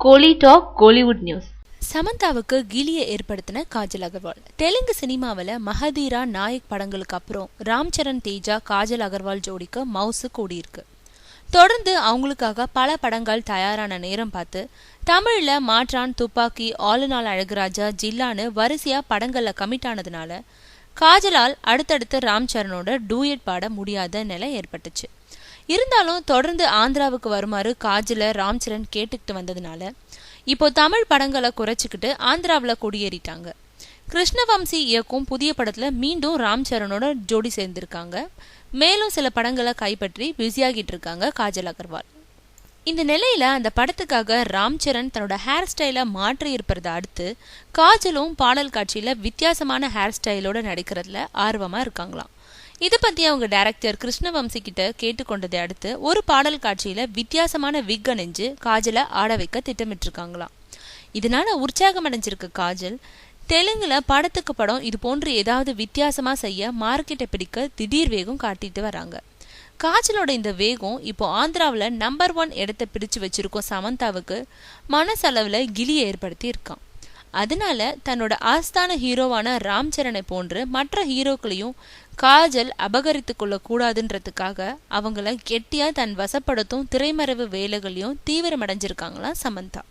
கோலி talk Kollywood news. சமந்தாவுக்கு கிலியை ஏற்படுத்தின காஜல் அகர்வால். தெலுங்கு சினிமாவில் மஹதீரா நாயக் படங்களுக்கு அப்புறம் ராம் சரண் தேஜா காஜல் அகர்வால் ஜோடிக்கு மவுசு கூடியிருக்கு. தொடர்ந்து அவங்களுக்காக பல படங்கள் தயாரான நேரம் பார்த்து தமிழ்ல மாற்றான், துப்பாக்கி, ஆலு நாள் அழகுராஜா, ஜில்லான்னு வரிசையா படங்கள்ல கமிட் ஆனதுனால காஜலால் அடுத்தடுத்து ராம் சரணோட டூயட் பாட முடியாத நிலை ஏற்பட்டுச்சு. இருந்தாலும் தொடர்ந்து ஆந்திராவுக்கு வருமாறு காஜல ராம் சரண் கேட்டுக்கிட்டு வந்ததுனால இப்போ தமிழ் படங்களை குறைச்சிக்கிட்டு ஆந்திராவில் குடியேறிட்டாங்க. கிருஷ்ணவம்சி இயக்கும் புதிய படத்துல மீண்டும் ராம் சரணோட ஜோடி சேர்ந்திருக்காங்க. மேலும் சில படங்களை கைப்பற்றி பிஸியாகிட்டு இருக்காங்க காஜல் அகர்வால். இந்த நிலையில அந்த படத்துக்காக ராம் சரண் தன்னோட ஹேர் ஸ்டைலை மாற்றி இருப்பதை அடுத்து காஜலும் பாடல் காட்சியில வித்தியாசமான ஹேர் ஸ்டைலோட நடிக்கிறதுல ஆர்வமா இருக்காங்களாம். இதை பத்தி அவங்க டைரக்டர் கிருஷ்ணவம்சி கிட்ட கேட்டுக்கொண்டதை அடுத்து ஒரு பாடல் காட்சியில வித்தியாசமான விக் அணிஞ்சு காஜலை ஆட வைக்க திட்டமிட்டிருக்காங்களாம். இதனால உற்சாகம் அடைஞ்சிருக்க காஜல் தெலுங்குல படத்துக்கு படம் இது போன்று ஏதாவது வித்தியாசமா செய்ய மார்க்கெட்டை பிடிக்க திடீர் வேகம் காட்டிட்டு வராங்க. காஜலோட இந்த வேகம் இப்போ ஆந்திராவில் நம்பர் 1 இடத்தை பிடிச்சு வச்சிருக்கோம் சமந்தாவுக்கு மனசளவுல கிளியை ஏற்படுத்தி இருக்கான். அதனால தன்னோட ஆஸ்தான ஹீரோவான ராம் சரணை போன்று மற்ற ஹீரோக்களையும் காஜல் அபகரித்து கொள்ள கூடாதுன்றதுக்காக அவங்கள கெட்டியா தன் வசப்படுத்தும் திரைமறைவு வேலைகளையும் தீவிரமடைஞ்சிருக்காங்களாம் சமந்தா.